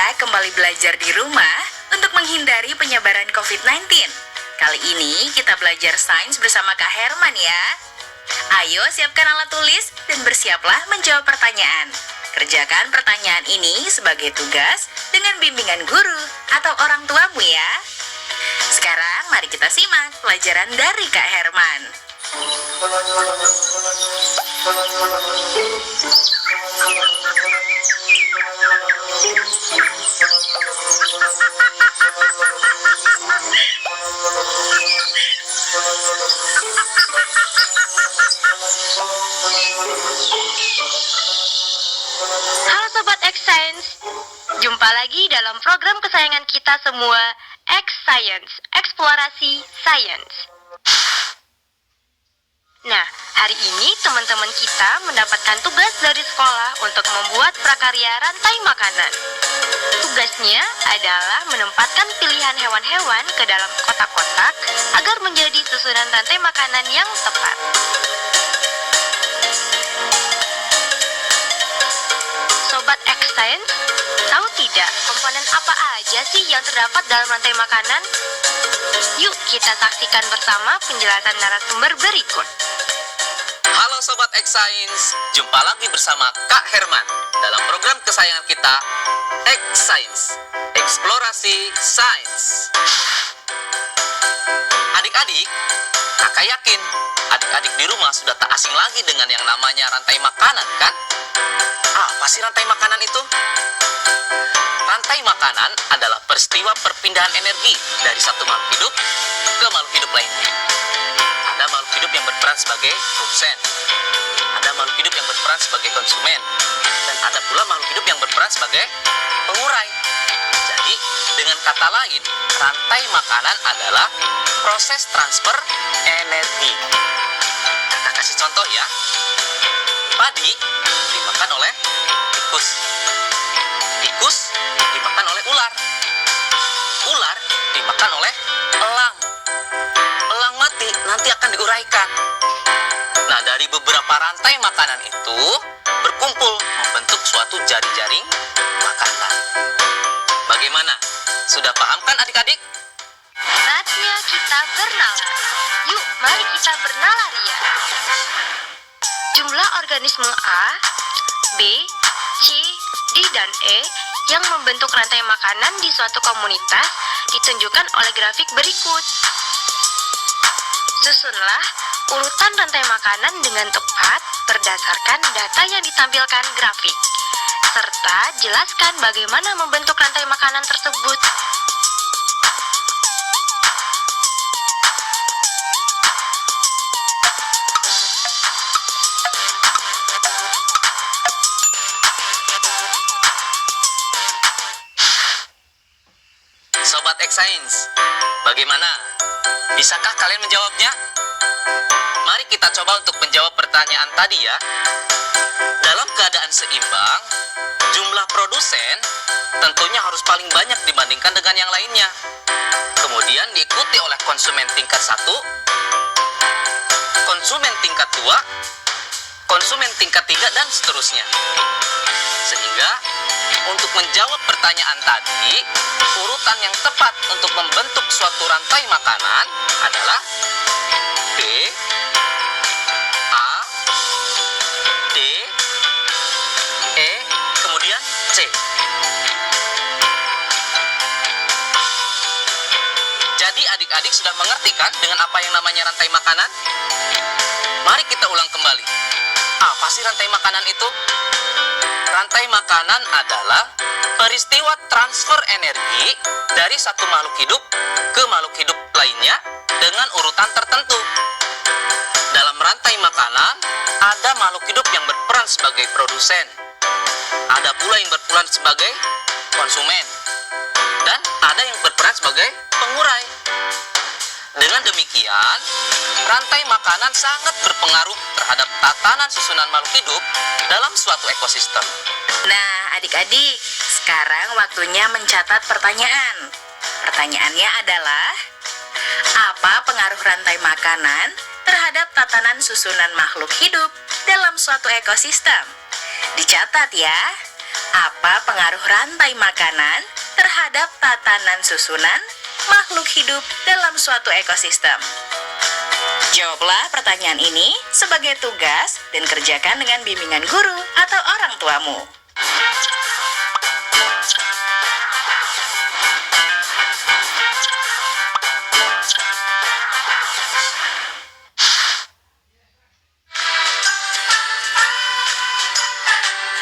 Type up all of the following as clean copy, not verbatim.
kita kembali belajar di rumah untuk menghindari penyebaran COVID-19. Kali ini kita belajar sains bersama Kak Herman ya. Ayo siapkan alat tulis dan bersiaplah menjawab pertanyaan. Kerjakan pertanyaan ini sebagai tugas dengan bimbingan guru atau orang tuamu ya. Sekarang mari kita simak pelajaran dari Kak Herman. Halo Sobat X Science, jumpa lagi dalam program kesayangan kita semua, X Science, Eksplorasi Science. Nah, hari ini teman-teman kita mendapatkan tugas dari sekolah untuk membuat prakarya rantai makanan. Tugasnya adalah menempatkan pilihan hewan-hewan ke dalam kotak-kotak agar menjadi susunan rantai makanan yang tepat. Sobat X Science, tahu tidak komponen apa aja sih yang terdapat dalam rantai makanan? Yuk kita saksikan bersama penjelasan narasumber berikut. Halo Sobat X Science, jumpa lagi bersama Kak Herman dalam program kesayangan kita, X Science, Eksplorasi Sains. Adik-adik, Kakak yakin adik-adik di rumah sudah tak asing lagi dengan yang namanya rantai makanan kan? Apa sih rantai makanan itu? Rantai makanan adalah peristiwa perpindahan energi dari satu makhluk hidup ke makhluk hidup lainnya. Ada makhluk hidup yang berperan sebagai produsen, ada makhluk hidup yang berperan sebagai konsumen, dan ada pula makhluk hidup yang berperan sebagai pengurai. Jadi, dengan kata lain, rantai makanan adalah proses transfer energi. Kita kasih contoh ya. Padi dimakan oleh tikus. Tikus dimakan oleh ular. Ular dimakan oleh elang. Elang mati nanti akan diuraikan. Nah, dari beberapa rantai makanan itu berkumpul membentuk suatu jaring-jaring makanan. Bagaimana? Sudah paham kan adik-adik? Saatnya kita bernalar. Yuk, mari kita bernalar ya. Jumlah organisme A, B, C, D, dan E yang membentuk rantai makanan di suatu komunitas ditunjukkan oleh grafik berikut. Susunlah urutan rantai makanan dengan tepat berdasarkan data yang ditampilkan grafik, serta jelaskan bagaimana membentuk rantai makanan tersebut. Sobat X Science, bagaimana? Bisakah kalian menjawabnya? Mari kita coba untuk menjawab pertanyaan tadi ya. Dalam keadaan seimbang, jumlah produsen tentunya harus paling banyak dibandingkan dengan yang lainnya. Kemudian diikuti oleh konsumen tingkat 1, konsumen tingkat 2, konsumen tingkat 3, dan seterusnya. Sehingga untuk menjawab pertanyaan tadi, urutan yang tepat untuk membentuk suatu rantai makanan adalah B, A, D, E, kemudian C. Jadi adik-adik sudah mengerti kan dengan apa yang namanya rantai makanan? Mari kita ulang kembali. Apa sih rantai makanan itu? Rantai makanan adalah peristiwa transfer energi dari satu makhluk hidup ke makhluk hidup lainnya dengan urutan tertentu. Dalam rantai makanan, ada makhluk hidup yang berperan sebagai produsen, ada pula yang berperan sebagai konsumen, dan ada yang berperan sebagai pengurai. Dengan demikian, rantai makanan sangat berpengaruh terhadap tatanan susunan makhluk hidup dalam suatu ekosistem. Nah, adik-adik, sekarang waktunya mencatat pertanyaan. Pertanyaannya adalah, apa pengaruh rantai makanan terhadap tatanan susunan makhluk hidup dalam suatu ekosistem? Dicatat ya. Apa pengaruh rantai makanan terhadap tatanan susunan makhluk hidup dalam suatu ekosistem? Jawablah pertanyaan ini sebagai tugas dan kerjakan dengan bimbingan guru atau orang tuamu.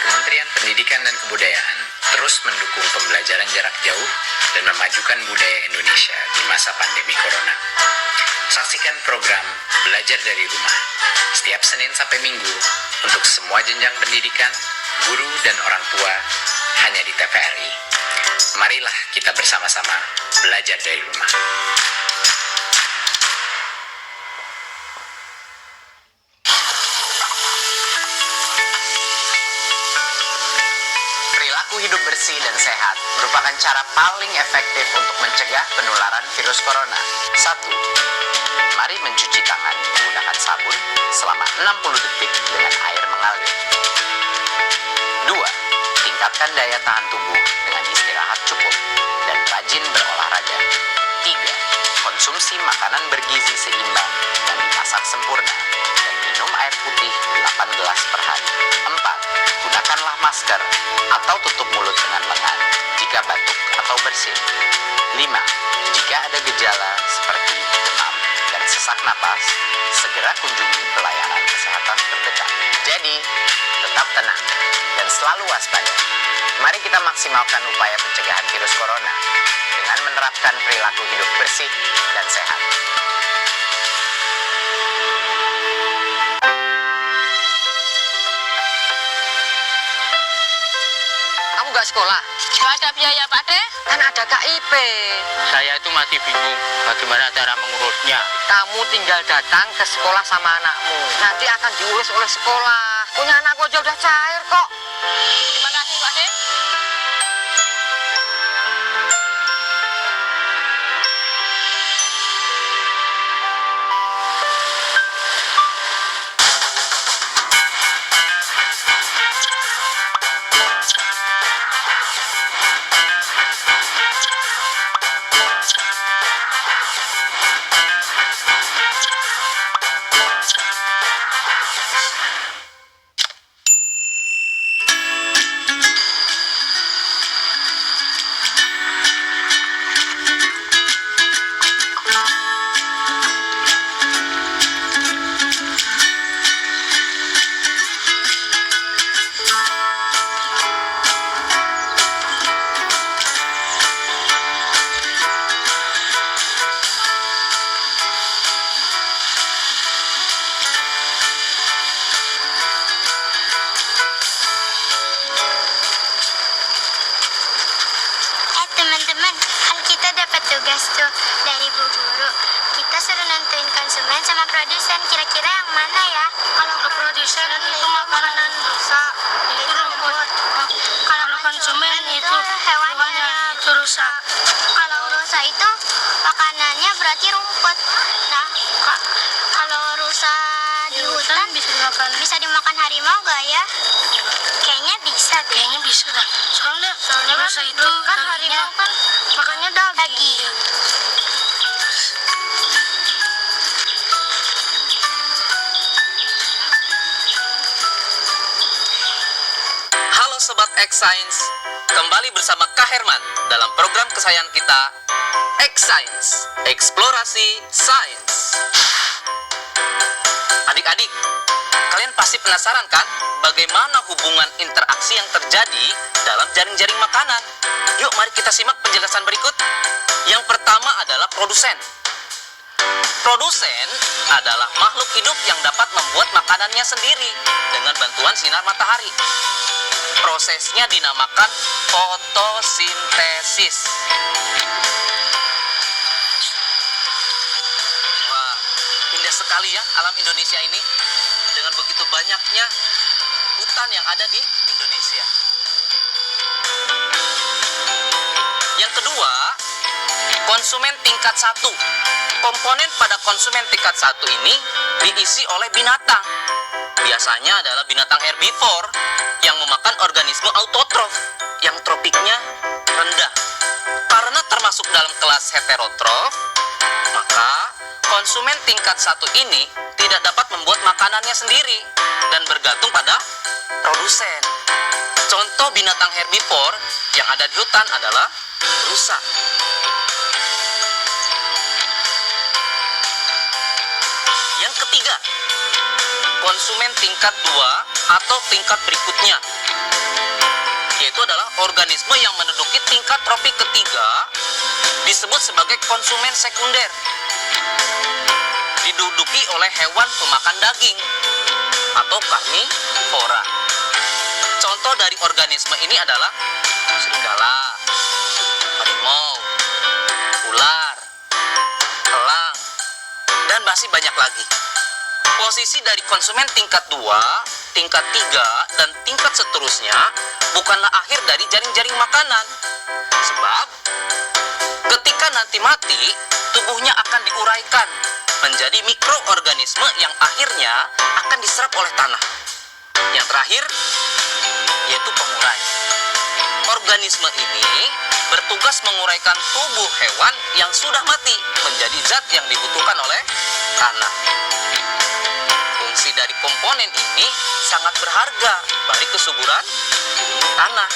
Kementerian Pendidikan dan Kebudayaan terus mendukung pembelajaran jarak jauh dan memajukan budaya Indonesia di masa pandemi Corona. Saksikan program Belajar dari Rumah setiap Senin sampai Minggu untuk semua jenjang pendidikan, guru, dan orang tua hanya di TVRI. Marilah kita bersama-sama belajar dari rumah. Perilaku hidup bersih dan sehat merupakan cara paling efektif untuk mencegah penularan virus corona. 1. Mari mencuci tangan menggunakan sabun selama 60 detik dengan air mengalir. 2. Tingkatkan daya tahan tubuh dengan istirahat cukup dan rajin berolahraga. 3. Konsumsi makanan bergizi seimbang yang dimasak sempurna dan minum air putih 8 gelas per hari. 4. Gunakanlah masker atau tutup mulut dengan lengan jika batuk atau bersin. 5. Jika ada gejala seperti demam dan sesak napas, segera kunjungi pelayanan kesehatan terdekat. Jadi, tetap tenang dan selalu waspada. Mari kita maksimalkan upaya pencegahan virus corona dengan menerapkan perilaku hidup bersih dan sehat. Kamu nggak sekolah? Gak ada biaya, Pak De. Kan ada KIP. Saya itu masih bingung bagaimana cara mengurusnya. Kamu tinggal datang ke sekolah sama anakmu. Nanti akan diurus oleh sekolah. Punya anakku aja udah cair kok. Terima kasih, Pak De. Teman-teman, kan kita dapat tugas tuh dari Bu Guru. Kita suruh nentuin konsumen sama produsen. Kira-kira yang mana ya? Kalau produsen itu makanan rusak, itu rumput. Kalau konsumen itu hewannya itu rusak. Kalau rusak itu makanannya berarti rumput. Nah, kalau rusak di hutan bisa dimakan harimau gak ya? Kayaknya bisa deh. Kayaknya bisa dah. Soalnya rusa itu kan harimau kan makannya daging. Halo Sobat X Science, kembali bersama Kak Herman dalam program kesayangan kita, X Science, Eksplorasi Sains. Adik-adik, kalian pasti penasaran kan bagaimana hubungan interaksi yang terjadi dalam jaring-jaring makanan? Yuk mari kita simak penjelasan berikut. Yang pertama adalah produsen. Produsen adalah makhluk hidup yang dapat membuat makanannya sendiri dengan bantuan sinar matahari. Prosesnya dinamakan fotosintesis. Wah, indah sekali ya alam Indonesia ini. Dengan begitu banyaknya hutan yang ada di Indonesia. Yang kedua, konsumen tingkat 1. Komponen pada konsumen tingkat 1 ini diisi oleh binatang. biasanya adalah binatang herbivor yang memakan organisme autotrof yang tropiknya rendah. Karena termasuk dalam kelas heterotrof, maka konsumen tingkat 1 ini tidak dapat membuat makanannya sendiri dan bergantung pada produsen. Contoh binatang herbivor yang ada di hutan adalah rusa. Yang ketiga, konsumen tingkat 2 atau tingkat berikutnya, yaitu adalah organisme yang menduduki tingkat tropik ketiga, disebut sebagai konsumen sekunder. Diduduki oleh hewan pemakan daging atau karnivora. Contoh dari organisme ini adalah serigala, harimau, ular, elang, dan masih banyak lagi. Posisi dari konsumen tingkat 2, tingkat 3, dan tingkat seterusnya bukanlah akhir dari jaring-jaring makanan. Sebab ketika nanti mati, tubuhnya akan diuraikan menjadi mikroorganisme yang akhirnya akan diserap oleh tanah. Yang terakhir yaitu pengurai. Organisme ini bertugas menguraikan tubuh hewan yang sudah mati menjadi zat yang dibutuhkan oleh tanah. Fungsi dari komponen ini sangat berharga bagi kesuburan tanah.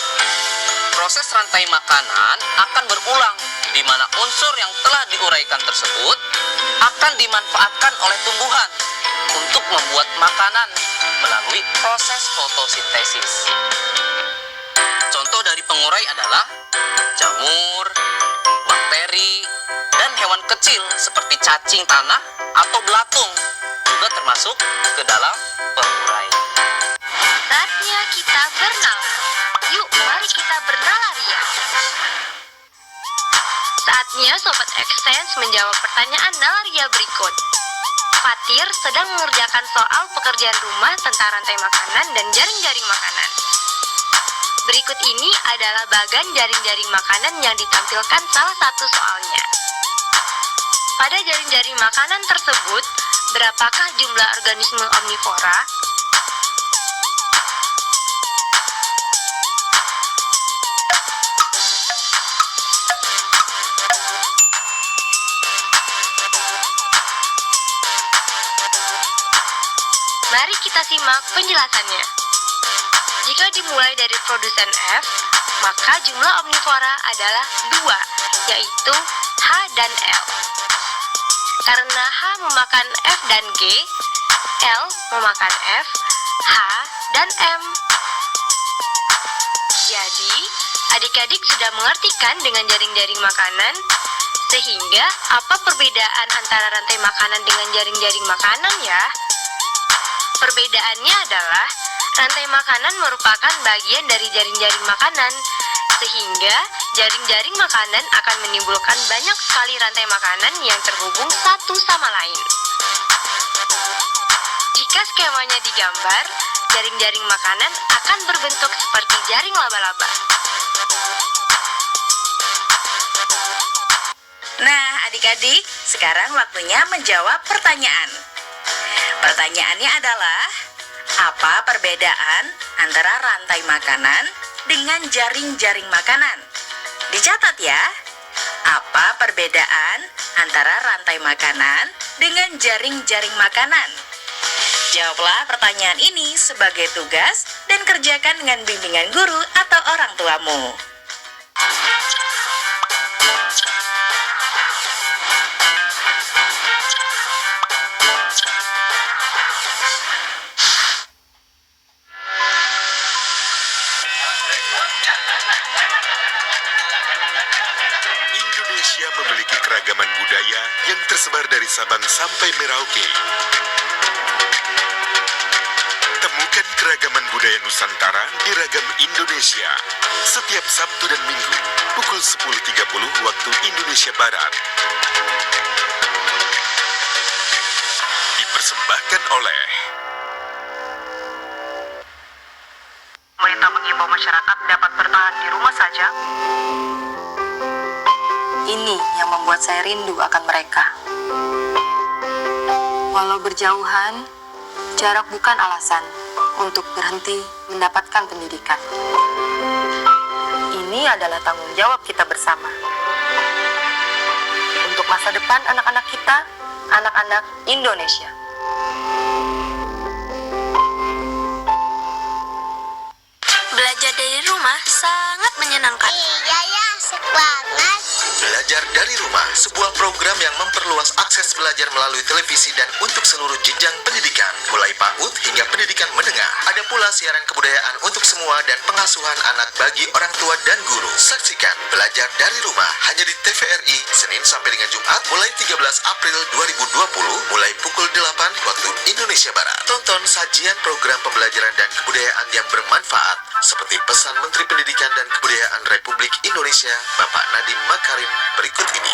Proses rantai makanan akan berulang, di mana unsur yang telah diuraikan tersebut akan dimanfaatkan oleh tumbuhan untuk membuat makanan melalui proses fotosintesis. Contoh dari pengurai adalah jamur, bakteri, dan hewan kecil seperti cacing tanah atau belatung juga termasuk ke dalam pengurai. Saatnya kita bernalar. Yuk, mari kita bernalaria. Saatnya Sobat Exchange menjawab pertanyaan nalaria berikut. Fatir sedang mengerjakan soal pekerjaan rumah tentang rantai makanan dan jaring-jaring makanan. Berikut ini adalah bagan jaring-jaring makanan yang ditampilkan salah satu soalnya. Pada jaring-jaring makanan tersebut, berapakah jumlah organisme omnivora? Mari kita simak penjelasannya. Jika dimulai dari produsen F, maka jumlah omnivora adalah 2, yaitu H dan L. Karena H memakan F dan G, L memakan F, H, dan M. Jadi, adik-adik sudah mengartikan dengan jaring-jaring makanan, sehingga apa perbedaan antara rantai makanan dengan jaring-jaring makanan ya? Perbedaannya adalah rantai makanan merupakan bagian dari jaring-jaring makanan, sehingga jaring-jaring makanan akan menimbulkan banyak sekali rantai makanan yang terhubung satu sama lain. Jika skemanya digambar, jaring-jaring makanan akan berbentuk seperti jaring laba-laba. Nah, adik-adik, sekarang waktunya menjawab pertanyaan. Pertanyaannya adalah, apa perbedaan antara rantai makanan dengan jaring-jaring makanan? Dicatat ya. Apa perbedaan antara rantai makanan dengan jaring-jaring makanan? Jawablah pertanyaan ini sebagai tugas dan kerjakan dengan bimbingan guru atau orang tuamu. Indonesia memiliki keragaman budaya yang tersebar dari Sabang sampai Merauke. Temukan keragaman budaya Nusantara di Ragam Indonesia setiap Sabtu dan Minggu pukul 10.30 waktu Indonesia Barat. Dipersembahkan oleh Pemerintah mengimbau masyarakat dapat bertahan di rumah saja. Ini yang membuat saya rindu akan mereka. Walau berjauhan, Jarak bukan alasan untuk berhenti mendapatkan pendidikan. Ini adalah tanggung jawab kita bersama. Untuk masa depan anak-anak kita, anak-anak Indonesia. Belajar dari rumah sangat menyenangkan. Iya ya, asik banget. Belajar dari Rumah, sebuah program yang memperluas akses belajar melalui televisi dan untuk seluruh jenjang pendidikan, mulai PAUD hingga pendidikan menengah. Ada pula siaran kebudayaan untuk semua dan pengasuhan anak bagi orang tua dan guru. Saksikan Belajar dari Rumah hanya di TVRI, Senin sampai dengan Jumat, mulai 13 April 2020, mulai pukul 8 waktu Indonesia Barat. Tonton sajian program pembelajaran dan kebudayaan yang bermanfaat, seperti pesan Menteri Pendidikan dan Kebudayaan Republik Indonesia, Bapak Nadiem Makarim berikut ini.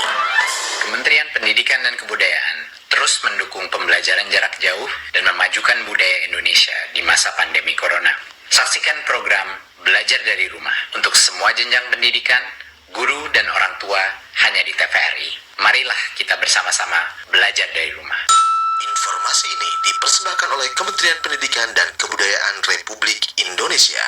Kementerian Pendidikan dan Kebudayaan terus mendukung pembelajaran jarak jauh dan memajukan budaya Indonesia di masa pandemi corona. Saksikan program Belajar dari Rumah untuk semua jenjang pendidikan, guru dan orang tua hanya di TVRI. Marilah kita bersama-sama belajar dari rumah. Informasi ini dipersembahkan oleh Kementerian Pendidikan dan Kebudayaan Republik Indonesia.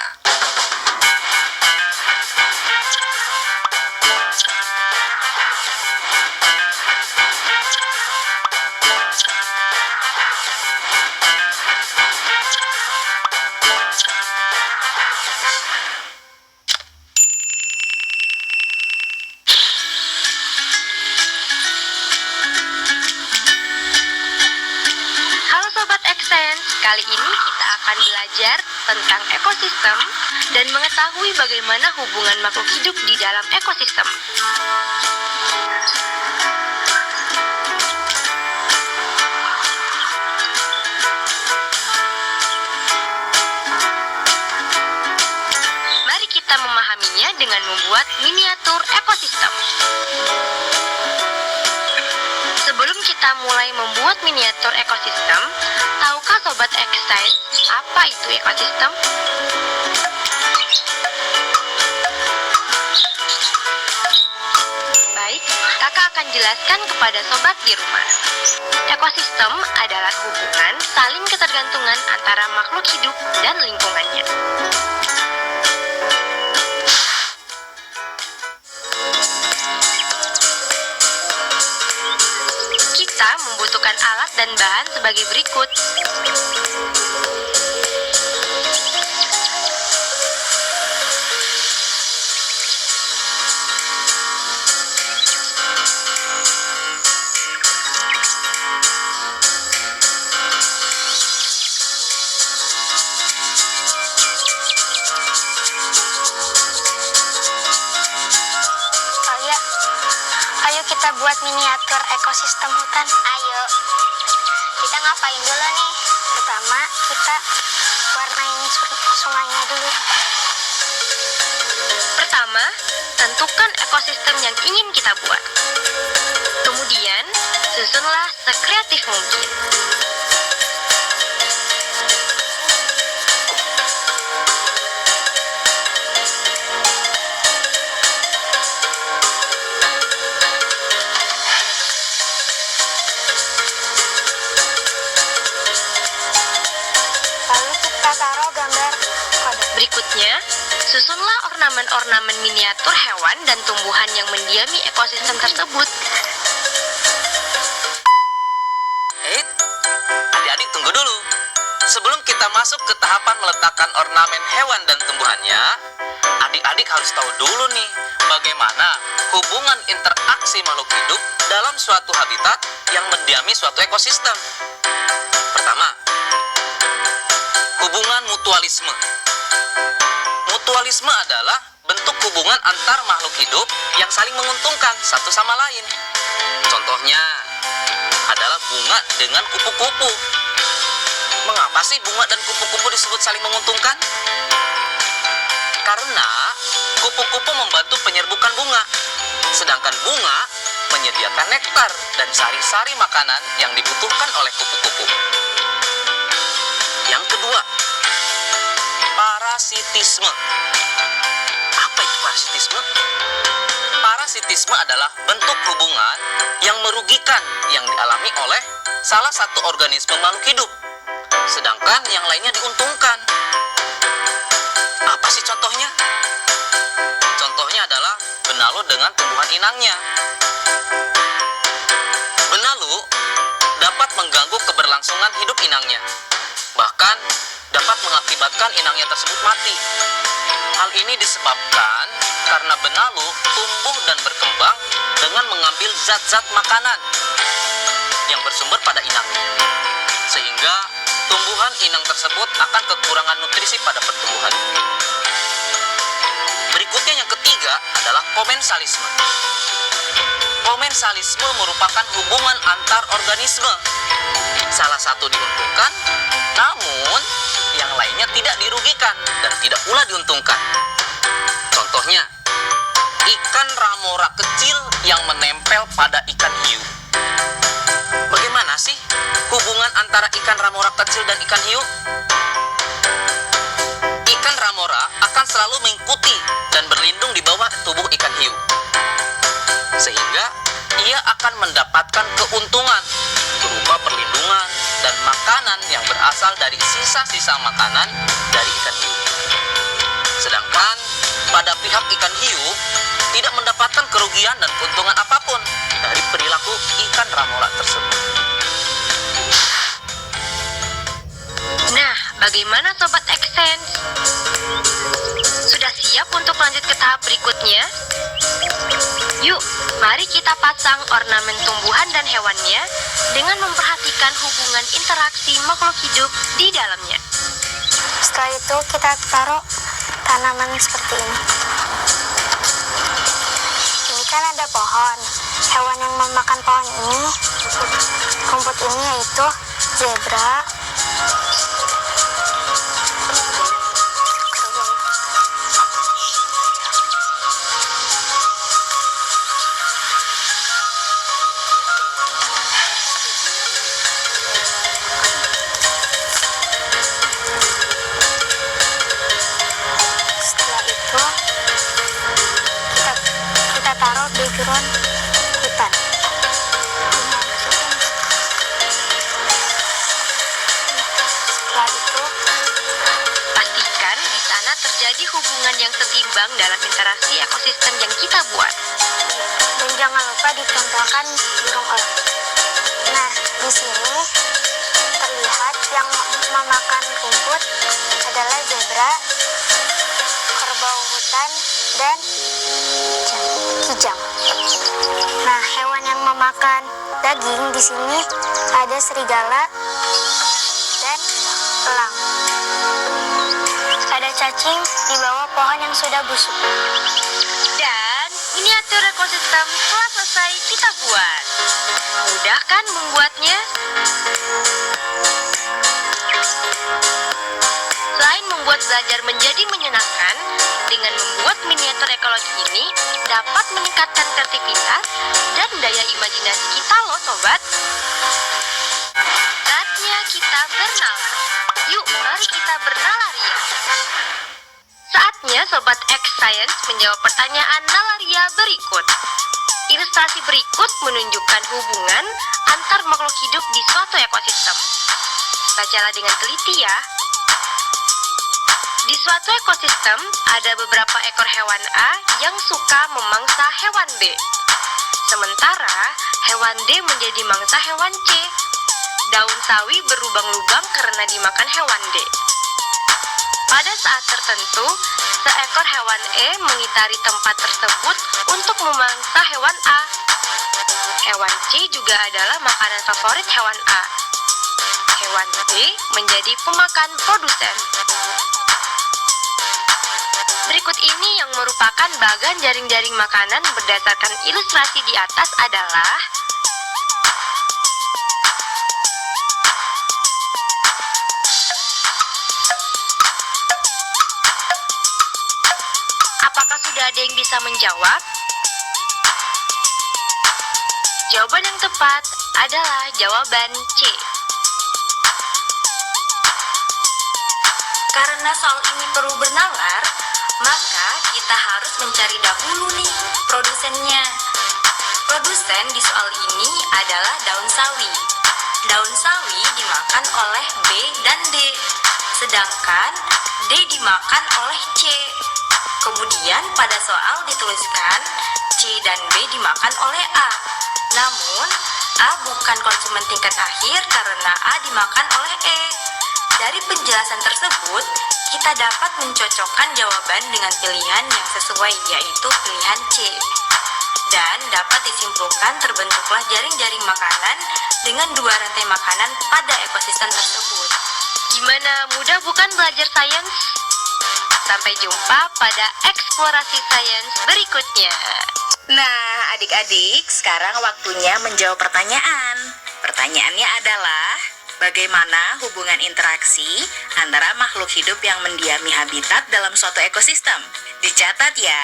Halo Sobat Exchange, kali ini kita akan belajar tentang ekosistem dan mengetahui bagaimana hubungan makhluk hidup di dalam ekosistem. Mari kita memahaminya dengan membuat miniatur ekosistem. Sebelum kita mulai membuat miniatur ekosistem, tahukah Sobat Exchange apa itu ekosistem? Baik, kakak akan jelaskan kepada sobat di rumah. Ekosistem adalah hubungan saling ketergantungan antara makhluk hidup dan lingkungannya. Kita membutuhkan alat dan bahan sebagai berikut. Ayo kita buat miniatur ekosistem hutan. Ayo. Kita ngapain dulu nih? Pertama, kita warnain sungainya dulu. Pertama, tentukan ekosistem yang ingin kita buat. Kemudian, susunlah sekreatif mungkin. Lalu kita taruh gambar kode. Berikutnya, susunlah ornamen-ornamen miniatur hewan dan tumbuhan yang mendiami ekosistem tersebut. Adik-adik tunggu dulu. Sebelum kita masuk ke tahapan meletakkan ornamen hewan dan tumbuhannya, adik-adik harus tahu dulu nih bagaimana hubungan interaksi makhluk hidup dalam suatu habitat yang mendiami suatu ekosistem. Pertama, hubungan mutualisme. Mutualisme adalah bentuk hubungan antar makhluk hidup yang saling menguntungkan satu sama lain. Contohnya adalah bunga dengan kupu-kupu. Mengapa sih bunga dan kupu-kupu disebut saling menguntungkan? Karena kupu-kupu membantu penyerbukan bunga, sedangkan bunga menyediakan nektar dan sari-sari makanan yang dibutuhkan oleh kupu-kupu. Yang kedua, parasitisme. Apa itu parasitisme? Parasitisme adalah bentuk hubungan yang merugikan yang dialami oleh salah satu organisme makhluk hidup. sedangkan yang lainnya diuntungkan. Apa sih contohnya? Contohnya adalah benalu dengan tumbuhan inangnya. Benalu dapat mengganggu keberlangsungan hidup inangnya, bahkan dapat mengakibatkan inangnya tersebut mati. Hal ini disebabkan karena benalu tumbuh dan berkembang dengan mengambil zat-zat makanan yang bersumber pada inang, sehingga tumbuhan inang tersebut akan kekurangan nutrisi pada pertumbuhan. Berikutnya yang ketiga adalah komensalisme. Komensalisme merupakan hubungan antar organisme. Salah satu diuntungkan, namun yang lainnya tidak dirugikan dan tidak pula diuntungkan. Contohnya, ikan ramora kecil yang menempel pada ikan hiu. Bagaimana sih hubungan antara ikan ramora kecil dan ikan hiu? Ikan ramora akan selalu mengikuti dan berlindung di bawah tubuh ikan hiu, sehingga ia akan mendapatkan keuntungan berupa perlindungan dan makanan yang berasal dari sisa-sisa makanan dari ikan hiu. Sedangkan pada pihak ikan hiu tidak mendapatkan kerugian dan keuntungan apapun dari perilaku ikan ramora tersebut. Nah, bagaimana Sobat Extend? Sudah siap untuk lanjut ke tahap berikutnya? Yuk, mari kita pasang ornamen tumbuhan dan hewannya dengan memperhatikan hubungan interaksi makhluk hidup di dalamnya. Setelah itu kita taruh tanaman seperti ini. Ini kan ada pohon. Hewan yang memakan pohon ini, rumput ini yaitu zebra, taruh background hutan. Setelah itu, pastikan di sana terjadi hubungan yang setimbang dalam interaksi ekosistem yang kita buat. Dan jangan lupa ditempelkan burung elang. Nah, di sini terlihat yang memakan rumput adalah zebra, kerbau hutan, dan kijang. Nah, hewan yang memakan daging di sini ada serigala dan elang. Ada cacing di bawah pohon yang sudah busuk. Dan miniatur ekosistem telah selesai kita buat. Mudah kan membuatnya? Selain membuat belajar menjadi menyenangkan, dengan membuat miniatur ekologi ini dapat meningkatkan kreativitas dan daya imajinasi kita loh sobat. Saatnya kita bernalar. Yuk, mari kita bernalaria. Saatnya Sobat X Science menjawab pertanyaan nalaria berikut. Ilustrasi berikut menunjukkan hubungan antar makhluk hidup di suatu ekosistem. Bacalah dengan teliti ya. Di suatu ekosistem, ada beberapa ekor hewan A yang suka memangsa hewan B. Sementara, hewan D menjadi mangsa hewan C. Daun sawi berlubang-lubang karena dimakan hewan D. Pada saat tertentu, seekor hewan E mengitari tempat tersebut untuk memangsa hewan A. Hewan C juga adalah makanan favorit hewan A. Hewan B menjadi pemakan produsen. Berikut ini yang merupakan bagan jaring-jaring makanan berdasarkan ilustrasi di atas adalah apakah sudah ada yang bisa menjawab? Jawaban yang tepat adalah jawaban C. Karena soal ini perlu bernalar, maka kita harus mencari dahulu nih produsennya. Produsen di soal ini adalah daun sawi. Daun sawi dimakan oleh B dan D, sedangkan D dimakan oleh C. Kemudian pada soal dituliskan C dan B dimakan oleh A. Namun, A bukan konsumen tingkat akhir karena A dimakan oleh E. Dari penjelasan tersebut, kita dapat mencocokkan jawaban dengan pilihan yang sesuai, yaitu pilihan C. Dan dapat disimpulkan terbentuklah jaring-jaring makanan dengan dua rantai makanan pada ekosistem tersebut. Gimana, mudah bukan belajar sains? Sampai jumpa pada eksplorasi sains berikutnya. Nah, adik-adik, sekarang waktunya menjawab pertanyaan. Pertanyaannya adalah, bagaimana hubungan interaksi antara makhluk hidup yang mendiami habitat dalam suatu ekosistem? Dicatat ya,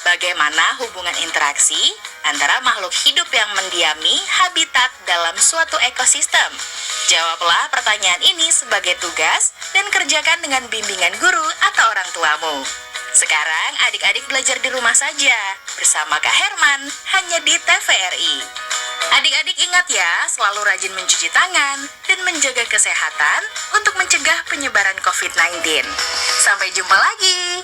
bagaimana hubungan interaksi antara makhluk hidup yang mendiami habitat dalam suatu ekosistem? Jawablah pertanyaan ini sebagai tugas dan kerjakan dengan bimbingan guru atau orang tuamu. Sekarang adik-adik belajar di rumah saja bersama Kak Herman hanya di TVRI. Adik-adik ingat ya, selalu rajin mencuci tangan dan menjaga kesehatan untuk mencegah penyebaran COVID-19. Sampai jumpa lagi.